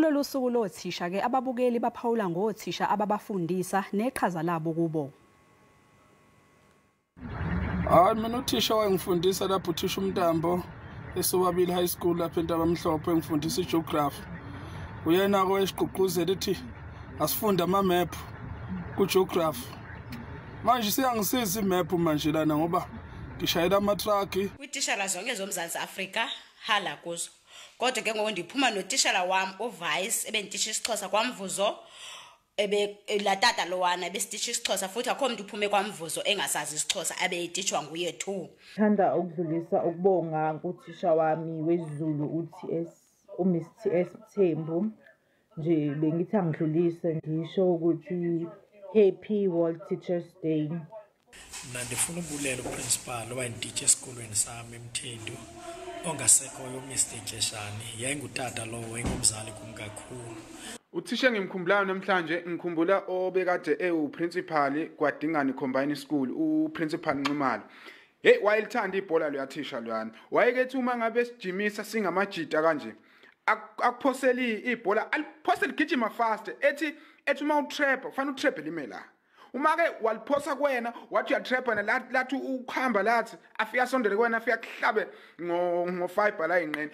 Kulolusuku lothisha ke ababukeli baphawula ngothisha ababafundisa neqhaza labo kubo. Mina uthisha wangifundisa lapho uthisha umntambo eSobabili High School lapha eNtabamhlophe ngifundisa igeography. Uyena kwesiqhuquzela ethi asifunda ama-map ku-geography. Manje siyangisiza i-map manje lana ngoba ngishayela ama-truck. Kwitishala zonke zomzansi Afrika hala kuzo. Kodwa ke ngoku ndiphuma notishala wami uVice ebentisha isiXhosa kwaMvuzo latata lowana besitishi isiXhosa futhi akho umuntu uphume kwaMvuzo engasazi isiXhosa abeyitishwa nguye too. Thanda ukudlulisa ukubonga kuthisha wami wesiZulu uMiss TS Thembu nje bengithi angidlulise ngisho ukuthi Happy World Teachers Day. Mina ndifuna ukubulela uprincipal owayenditshe esikolweni sami eMthendu ongasekhoyo uMr Jeshani yayingutata lo wayengumzali kum kakhulu. Uthisha ngimkhumbulayo namhlanje ngikhumbula obekade uprincipal kwaDingani Combined School uprincipal Nxumalo. Hey wayelithanda ibhola luyathisha lwana. Wayekethi uma ngabe sijimisa singamajita kanje akuphoseli ibhola aliphoseli gijima fast ethi uma utrap ufana utrap limela. Uma ke waliphosa kuwena wathi uyatrapha lathi ukuhamba lathi afika sondele kuwena afika kuhlabe ngo5 la inqeni.